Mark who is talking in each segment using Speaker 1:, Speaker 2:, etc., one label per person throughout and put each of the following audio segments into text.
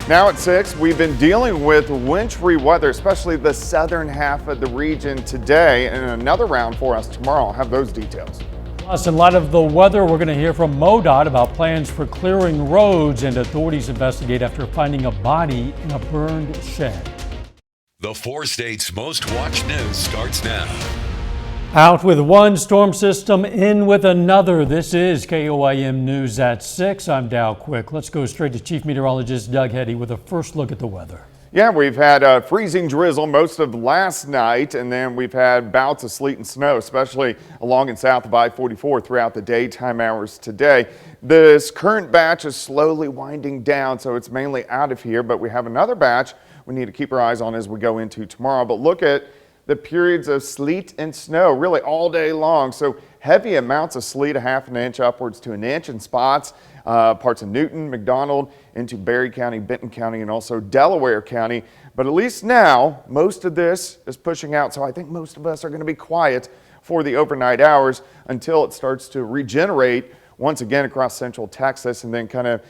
Speaker 1: Now at 6, we've been dealing with wintry weather, especially the southern half of the region today, and another round for us tomorrow. I'll have those details.
Speaker 2: Plus, in light of the weather, we're going to hear from MoDOT about plans for clearing roads, and authorities investigate after finding a body in a burned shed.
Speaker 3: The 4 states' most watched news starts now.
Speaker 2: Out with one storm system, in with another. This is KOAM News at 6. I'm Dow Quick. Let's go straight to Chief Meteorologist Doug Heddy with a first look at the weather.
Speaker 1: Yeah, we've had freezing drizzle most of last night, and then we've had bouts of sleet and snow, especially along and south of I-44 throughout the daytime hours today. This current batch is slowly winding down, so it's mainly out of here, but we have another batch we need to keep our eyes on as we go into tomorrow. But look at the periods of sleet and snow really all day long. So heavy amounts of sleet, a ½ an inch upwards to an inch in spots, parts of Newton, McDonald, into Berry County, Benton County, and also Delaware County. But at least now, most of this is pushing out. So I think most of us are going to be quiet for the overnight hours until it starts to regenerate once again across central Texas, and then kind of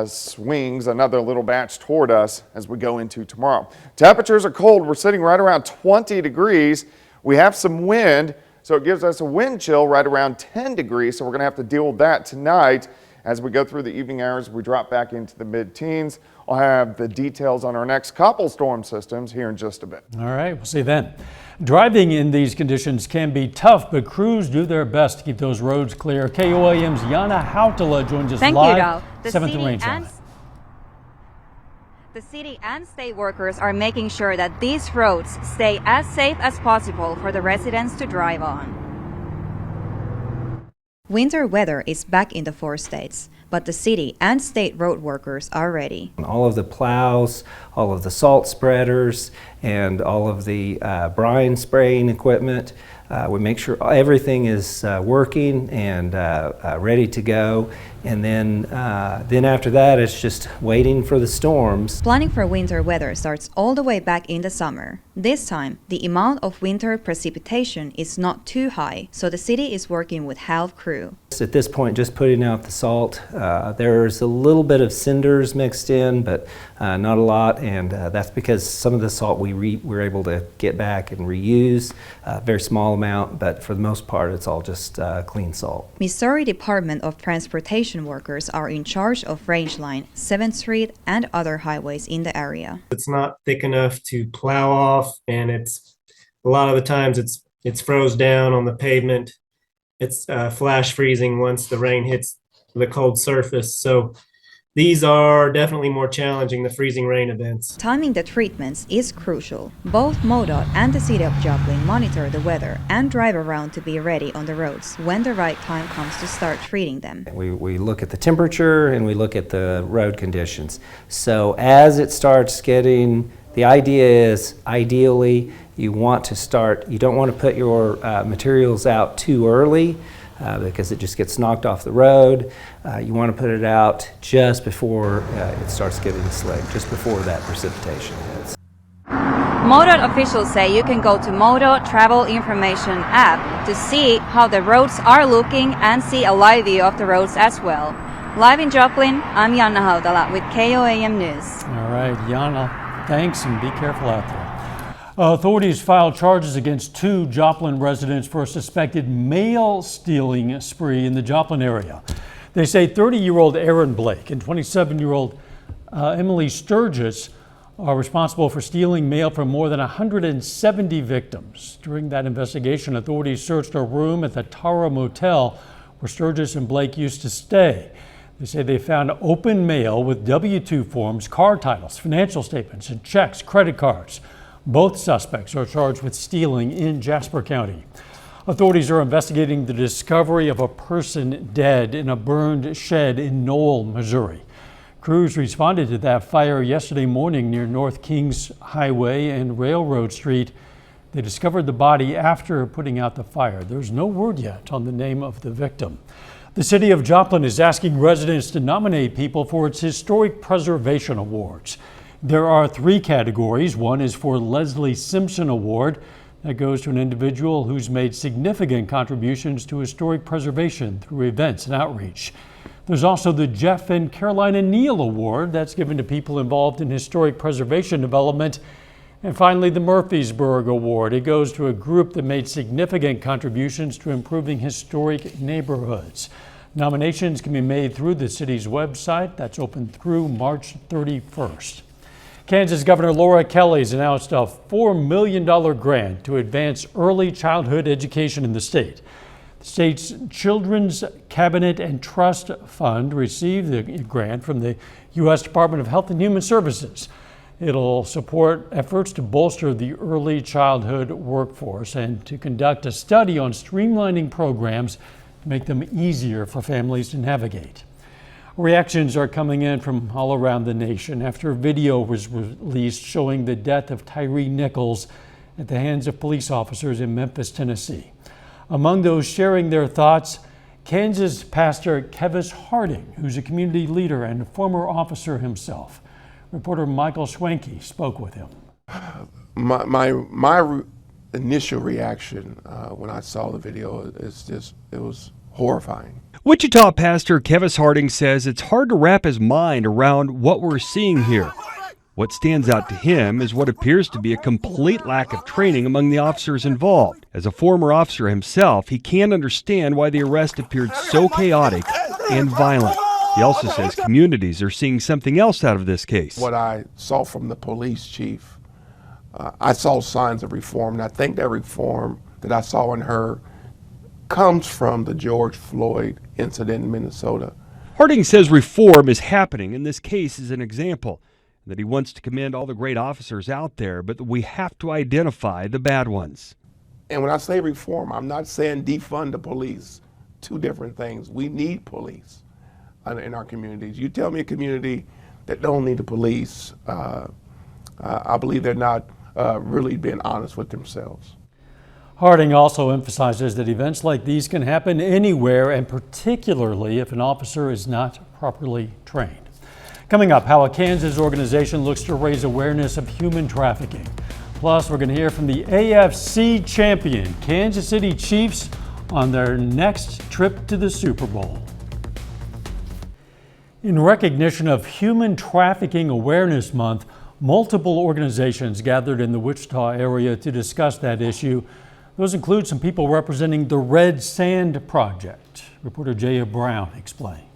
Speaker 1: swings another little batch toward us as we go into tomorrow. Temperatures are cold. We're sitting right around 20 degrees. We have some wind, so it gives us a wind chill right around 10 degrees. So we're going to have to deal with that tonight as we go through the evening hours. We drop back into the mid-teens. I'll have the details on our next couple storm systems here in just a bit.
Speaker 2: All right, we'll see you then. Driving in these conditions can be tough, but crews do their best to keep those roads clear. KOAM's Yana Hautala joins us live. 7th Range Line.
Speaker 4: The city and state workers are making sure that these roads stay as safe as possible for the residents to drive on. Winter weather is back in the 4 states, but the city and state road workers are ready.
Speaker 5: All of the plows, all of the salt spreaders, and all of the brine spraying equipment, we make sure everything is working and ready to go. And then after that, it's just waiting for the storms.
Speaker 4: Planning for winter weather starts all the way back in the summer. This time, the amount of winter precipitation is not too high, so the city is working with half crew.
Speaker 5: At this point, just putting out the salt. There's a little bit of cinders mixed in, but not a lot, and that's because some of the salt we're able to get back and reuse, very small amount, but for the most part, it's all just clean salt.
Speaker 4: Missouri Department of Transportation workers are in charge of Range Line, 7th Street, and other highways in the area.
Speaker 6: It's not thick enough to plow off, and it's a lot of the times it's froze down on the pavement. It's flash freezing once the rain hits the cold surface. So these are definitely more challenging, the freezing rain events.
Speaker 4: Timing the treatments is crucial. Both MoDOT and the City of Joplin monitor the weather and drive around to be ready on the roads when the right time comes to start treating them.
Speaker 5: We look at the temperature and we look at the road conditions. So as it starts getting, the idea is ideally you want to start, you don't want to put your materials out too early because it just gets knocked off the road. You want to put it out just before it starts getting slick, just before that precipitation hits.
Speaker 4: MoDOT officials say you can go to MoDOT Travel Information app to see how the roads are looking and see a live view of the roads as well. Live in Joplin, I'm Yana Hautala with KOAM News.
Speaker 2: All right, Yana, thanks, and be careful out there. Authorities filed charges against 2 Joplin residents for a suspected mail stealing spree in the Joplin area. They say 30-year-old Aaron Blake and 27-year-old Emily Sturgis are responsible for stealing mail from more than 170 victims. During that investigation, authorities searched a room at the Tara Motel where Sturgis and Blake used to stay. They say they found open mail with W-2 forms, car titles, financial statements, and checks, credit cards. Both suspects are charged with stealing in Jasper County. Authorities are investigating the discovery of a person dead in a burned shed in Knoll, Missouri. Crews responded to that fire yesterday morning near North Kings Highway and Railroad Street. They discovered the body after putting out the fire. There's no word yet on the name of the victim. The city of Joplin is asking residents to nominate people for its Historic Preservation Awards. There are 3 categories. One is for Leslie Simpson Award. That goes to an individual who's made significant contributions to historic preservation through events and outreach. There's also the Jeff and Carolina Neal Award that's given to people involved in historic preservation development. And finally, the Murfreesboro Award. It goes to a group that made significant contributions to improving historic neighborhoods. Nominations can be made through the city's website. That's open through March 31st. Kansas Governor Laura Kelly has announced a $4 million grant to advance early childhood education in the state. The state's Children's Cabinet and Trust Fund received the grant from the U.S. Department of Health and Human Services. It'll support efforts to bolster the early childhood workforce and to conduct a study on streamlining programs to make them easier for families to navigate. Reactions are coming in from all around the nation after a video was released showing the death of Tyree Nichols at the hands of police officers in Memphis, Tennessee. Among those sharing their thoughts, Kansas pastor Kevis Harding, who's a community leader and a former officer himself. Reporter Michael Schwenke spoke with him.
Speaker 7: My initial reaction when I saw the video is it was horrifying.
Speaker 8: Wichita pastor Kevis Harding says it's hard to wrap his mind around what we're seeing here. What stands out to him is what appears to be a complete lack of training among the officers involved. As a former officer himself, he can't understand why the arrest appeared so chaotic and violent. He also says communities are seeing something else out of this case.
Speaker 7: What I saw from the police chief, I saw signs of reform, and I think that reform that I saw in her comes from the George Floyd incident in Minnesota.
Speaker 8: Harding says reform is happening, and this case is an example. That he wants to commend all the great officers out there, but we have to identify the bad ones.
Speaker 7: And when I say reform, I'm not saying defund the police. Two different things. We need police in our communities. You tell me a community that don't need the police, I believe they're not really being honest with themselves.
Speaker 2: Harding also emphasizes that events like these can happen anywhere, and particularly if an officer is not properly trained. Coming up, how a Kansas organization looks to raise awareness of human trafficking. Plus, we're going to hear from the AFC champion, Kansas City Chiefs, on their next trip to the Super Bowl. In recognition of Human Trafficking Awareness Month, multiple organizations gathered in the Wichita area to discuss that issue. Those include some people representing the Red Sand Project. Reporter Jaya Brown explains.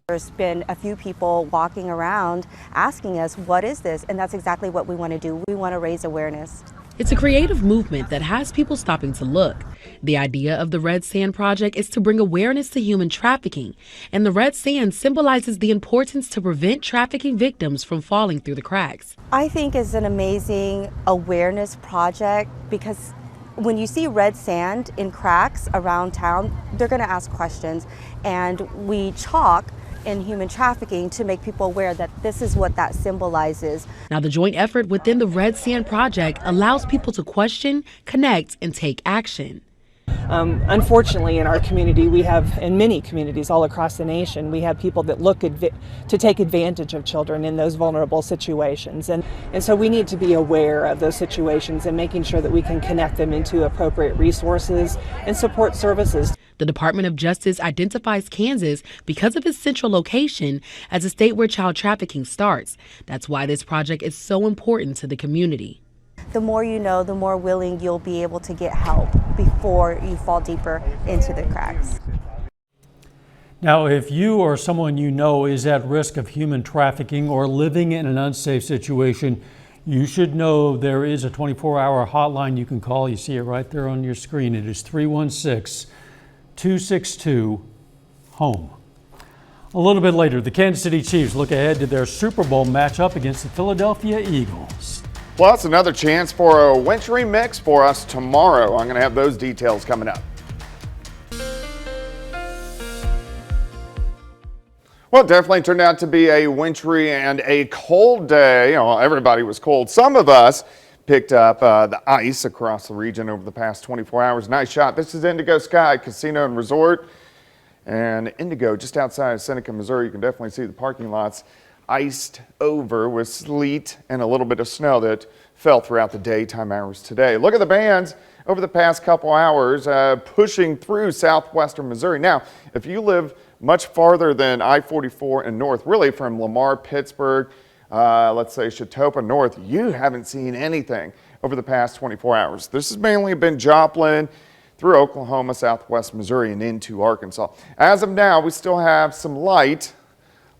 Speaker 9: There's been a few people walking around asking us, what is this? And that's exactly what we want to do. We want to raise awareness.
Speaker 10: It's a creative movement that has people stopping to look. The idea of the Red Sand Project is to bring awareness to human trafficking, and the red sand symbolizes the importance to prevent trafficking victims from falling through the cracks.
Speaker 9: I think it's an amazing awareness project because when you see red sand in cracks around town, they're going to ask questions, and we chalk in human trafficking to make people aware that this is what that symbolizes.
Speaker 10: Now, the joint effort within the Red Sand Project allows people to question, connect, and take action.
Speaker 11: Unfortunately, in our community, we have, in many communities all across the nation, we have people that look to take advantage of children in those vulnerable situations. And so we need to be aware of those situations and making sure that we can connect them into appropriate resources and support services.
Speaker 10: The Department of Justice identifies Kansas because of its central location as a state where child trafficking starts. That's why this project is so important to the community.
Speaker 9: The more you know, the more willing you'll be able to get help before you fall deeper into the cracks.
Speaker 2: Now, if you or someone you know is at risk of human trafficking or living in an unsafe situation, you should know there is a 24-hour hotline you can call. You see it right there on your screen. It is 316-262-HOME. A little bit later, the Kansas City Chiefs look ahead to their Super Bowl matchup against the Philadelphia Eagles.
Speaker 1: Plus, another chance for a wintry mix for us tomorrow. I'm going to have those details coming up. Well, it definitely turned out to be a wintry and a cold day. Well, everybody was cold. Some of us picked up the ice across the region over the past 24 hours. Nice shot. This is Indigo Sky Casino and Resort. And Indigo, just outside of Seneca, Missouri, you can definitely see the parking lots iced over with sleet and a little bit of snow that fell throughout the daytime hours today. Look at the bands over the past couple hours pushing through southwestern Missouri. Now, if you live much farther than I-44 and north, really from Lamar, Pittsburgh, let's say Chautauqua north. You haven't seen anything over the past 24 hours. This has mainly been Joplin through Oklahoma, southwest Missouri, and into Arkansas. As of now, we still have some light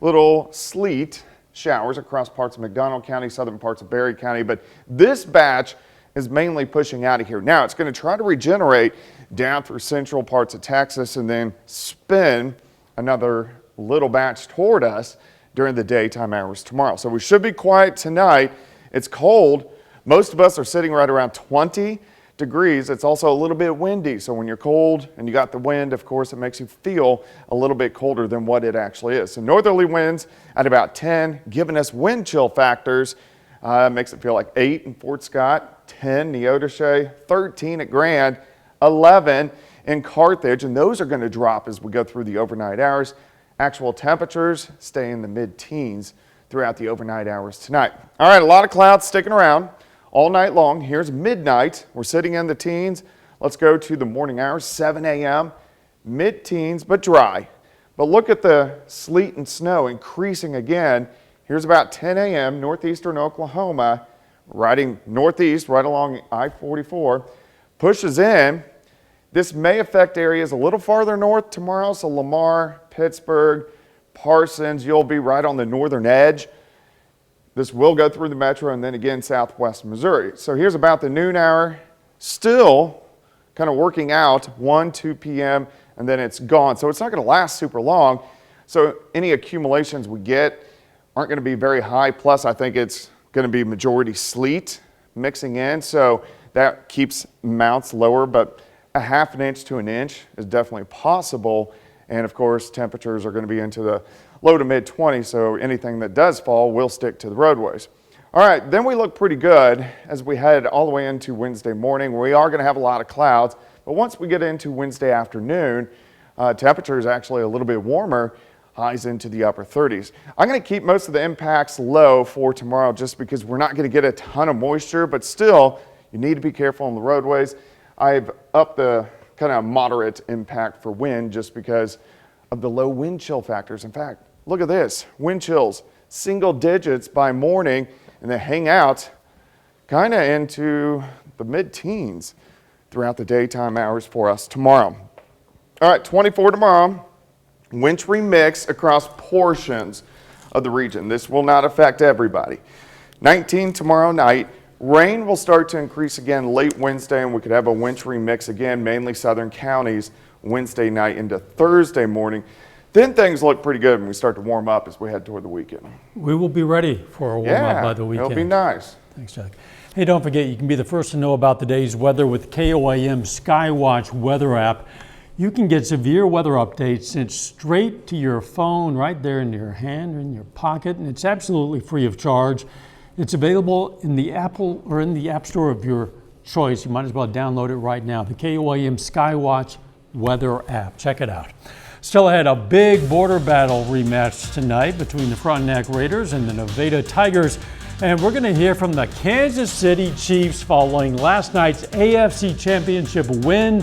Speaker 1: little sleet showers across parts of McDonald County, southern parts of Berry County, but this batch is mainly pushing out of here. Now it's going to try to regenerate down through central parts of Texas and then spin another little batch toward us during the daytime hours tomorrow. So we should be quiet tonight. It's cold. Most of us are sitting right around 20 degrees. It's also a little bit windy. So when you're cold and you got the wind, of course, it makes you feel a little bit colder than what it actually is. So northerly winds at about 10, giving us wind chill factors. Makes it feel like 8 in Fort Scott, 10 Neodesha, 13 at Grand, 11 in Carthage, and those are going to drop as we go through the overnight hours. Actual temperatures stay in the mid-teens throughout the overnight hours tonight. All right, a lot of clouds sticking around all night long. Here's midnight. We're sitting in the teens. Let's go to the morning hours, 7 a.m., mid-teens, but dry. But look at the sleet and snow increasing again. Here's about 10 a.m., northeastern Oklahoma, riding northeast right along I-44, pushes in. This may affect areas a little farther north tomorrow, so Lamar, Pittsburgh, Parsons, you'll be right on the northern edge. This will go through the metro and then again southwest Missouri. So here's about the noon hour, still kind of working out 1, 2 p.m. and then it's gone. So it's not going to last super long. So any accumulations we get aren't going to be very high. Plus, I think it's going to be majority sleet mixing in. So that keeps mounts lower, but a half an inch to an inch is definitely possible. And of course, temperatures are going to be into the low to mid 20s. So anything that does fall will stick to the roadways. All right, then we look pretty good as we head all the way into Wednesday morning. We are going to have a lot of clouds, but once we get into Wednesday afternoon, temperature is actually a little bit warmer, highs into the upper 30s. I'm going to keep most of the impacts low for tomorrow just because we're not going to get a ton of moisture, but still, you need to be careful on the roadways. I've upped the kind of moderate impact for wind just because of the low wind chill factors. In fact, look at this, wind chills, single digits by morning, and they hang out kind of into the mid-teens throughout the daytime hours for us tomorrow. All right, 24 tomorrow, wintry mix across portions of the region. This will not affect everybody. 19 tomorrow night, rain will start to increase again late Wednesday, and we could have a wintry mix again, mainly southern counties, Wednesday night into Thursday morning. Then things look pretty good when we start to warm up as we head toward the weekend.
Speaker 2: We will be ready for a warm-up by the weekend.
Speaker 1: It'll be nice.
Speaker 2: Thanks, Jack. Hey, don't forget, you can be the first to know about the day's weather with KOAM Skywatch weather app. You can get severe weather updates sent straight to your phone, right there in your hand or in your pocket, and it's absolutely free of charge. It's available in the Apple or in the App Store of your choice. You might as well download it right now. The KOAM Skywatch weather app. Check it out. Still ahead, a big border battle rematch tonight between the Frontenac Raiders and the Nevada Tigers. And we're going to hear from the Kansas City Chiefs following last night's AFC Championship win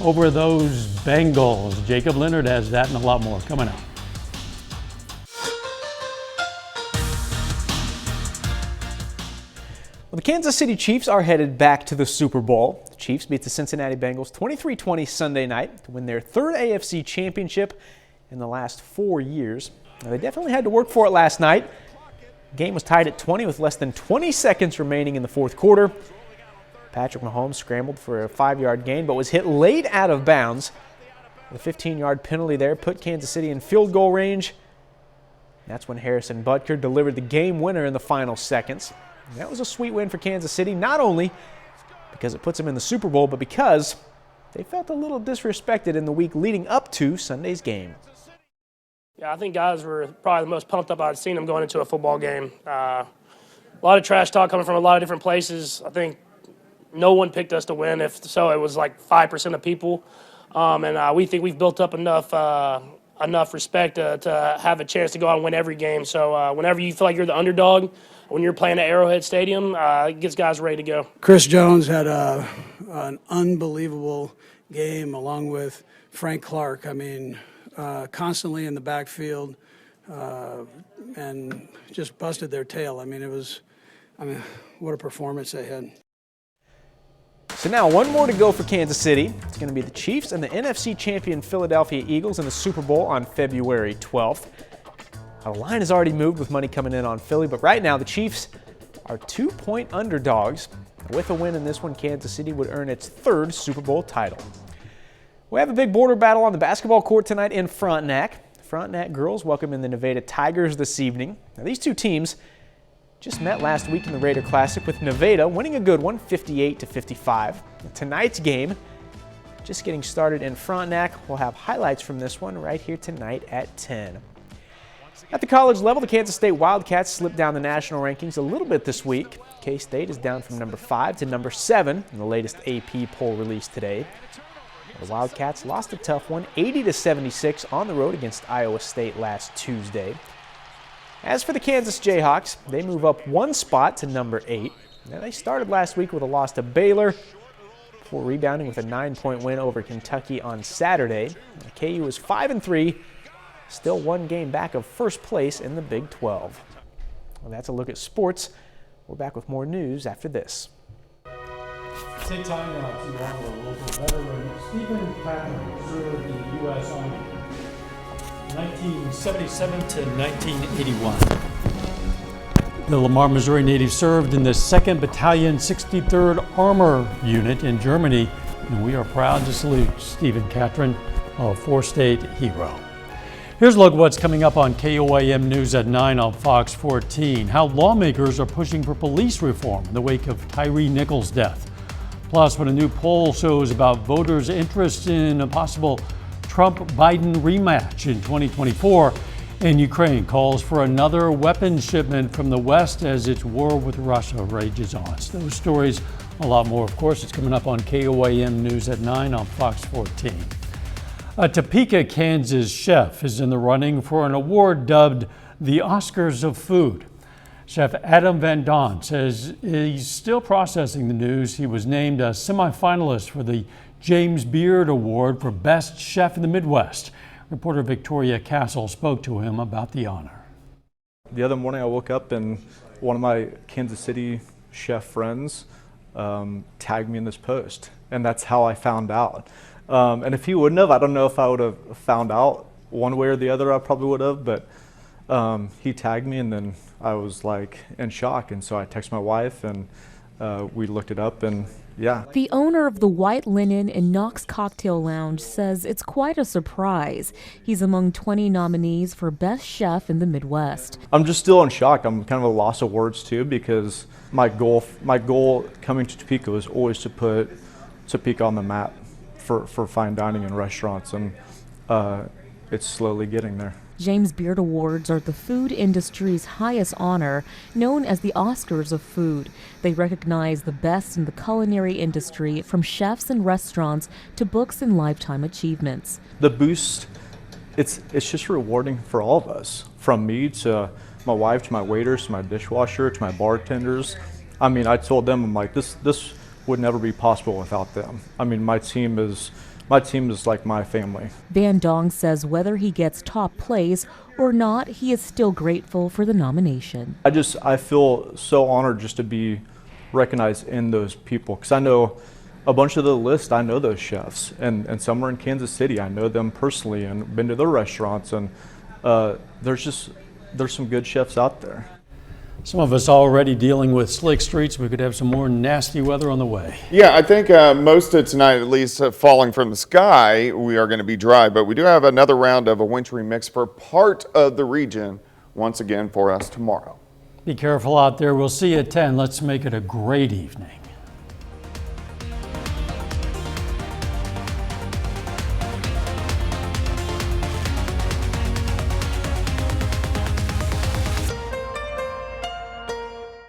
Speaker 2: over those Bengals. Jacob Leonard has that and a lot more coming up.
Speaker 12: Well, the Kansas City Chiefs are headed back to the Super Bowl. The Chiefs beat the Cincinnati Bengals 23-20 Sunday night to win their third AFC championship in the last 4 years. Now, they definitely had to work for it last night. The game was tied at 20 with less than 20 seconds remaining in the fourth quarter. Patrick Mahomes scrambled for a 5-yard gain but was hit late out of bounds. The 15-yard penalty there put Kansas City in field goal range. That's when Harrison Butker delivered the game winner in the final seconds. And that was a sweet win for Kansas City, not only because it puts them in the Super Bowl, but because they felt a little disrespected in the week leading up to Sunday's game.
Speaker 13: Yeah, I think guys were probably the most pumped up I'd seen them going into a football game. A lot of trash talk coming from a lot of different places. I think no one picked us to win. If so, it was like 5% of people. And we think we've built up enough respect to have a chance to go out and win every game. So whenever you feel like you're the underdog, when you're playing at Arrowhead Stadium, it gets guys ready to go.
Speaker 14: Chris Jones had an unbelievable game along with Frank Clark. I mean, constantly in the backfield and just busted their tail. I mean, what a performance they had.
Speaker 12: So now one more to go for Kansas City. It's going to be the Chiefs and the NFC champion Philadelphia Eagles in the Super Bowl on February 12th. Now, the line has already moved with money coming in on Philly, but right now the Chiefs are 2-point underdogs. With a win in this one, Kansas City would earn its 3rd Super Bowl title. We have a big border battle on the basketball court tonight in Frontenac. The Frontenac girls welcome in the Nevada Tigers this evening. Now, these two teams just met last week in the Raider Classic, with Nevada winning a good one, 58-55. Tonight's game, just getting started in Frontenac. We'll have highlights from this one right here tonight at 10. At the college level, the Kansas State Wildcats slipped down the national rankings a little bit this week. K-State is down from number 5 to number 7 in the latest AP poll released today. The Wildcats lost a tough one, 80-76 on the road against Iowa State last Tuesday. As for the Kansas Jayhawks, they move up 1 spot to number 8. Now, they started last week with a loss to Baylor before rebounding with a 9-point win over Kentucky on Saturday. KU is 5-3, still 1 game back of first place in the Big 12. Well, that's a look at sports. We're back with more news after this.
Speaker 2: Take time now to honor a local veteran. Stephen Catherine served in the U.S. Army 1977 to 1981. The Lamar, Missouri native served in the 2nd Battalion 63rd Armor Unit in Germany, and we are proud to salute Stephen Catherine, a 4-state hero. Here's a look at what's coming up on KOAM News at 9 on Fox 14. How lawmakers are pushing for police reform in the wake of Tyree Nichols' death. Plus, what a new poll shows about voters' interest in a possible Trump-Biden rematch in 2024. And Ukraine calls for another weapons shipment from the West as its war with Russia rages on. So those stories, a lot more, of course, it's coming up on KOAM News at 9 on Fox 14. A Topeka, Kansas chef is in the running for an award dubbed the Oscars of Food. Chef Adam Van Don says he's still processing the news. He was named a semifinalist for the James Beard Award for Best Chef in the Midwest. Reporter Victoria Castle spoke to him about the honor.
Speaker 15: The other morning I woke up and one of my Kansas City chef friends tagged me in this post, and that's how I found out. And if he wouldn't have, I don't know if I would have found out one way or the other. I probably would have, but he tagged me, and then I was like in shock. And so I texted my wife, and we looked it up, and yeah.
Speaker 16: The owner of the White Linen and Knox Cocktail Lounge says it's quite a surprise. He's among 20 nominees for Best Chef in the Midwest.
Speaker 15: I'm just still in shock. I'm kind of a loss of words too, because my goal coming to Topeka was always to put Topeka on the map for fine dining and restaurants, and it's slowly getting there.
Speaker 16: James Beard Awards are the food industry's highest honor, known as the Oscars of food. They recognize the best in the culinary industry, from chefs and restaurants to books and lifetime achievements.
Speaker 15: The boost, it's just rewarding for all of us, from me to my wife, to my waiters, to my dishwasher, to my bartenders. I mean, I told them, I'm like, this would never be possible without them. I mean, my team is like my family.
Speaker 16: Van Dong says whether he gets top place or not, he is still grateful for the nomination.
Speaker 15: I feel so honored just to be recognized in those people, because I know a bunch of the list, I know those chefs, and some are in Kansas City. I know them personally and been to their restaurants, and there's some good chefs out there.
Speaker 2: Some of us already dealing with slick streets. We could have some more nasty weather on the way.
Speaker 1: Yeah, I think most of tonight, at least falling from the sky, we are going to be dry. But we do have another round of a wintry mix for part of the region once again for us tomorrow.
Speaker 2: Be careful out there. We'll see you at 10. Let's make it a great evening.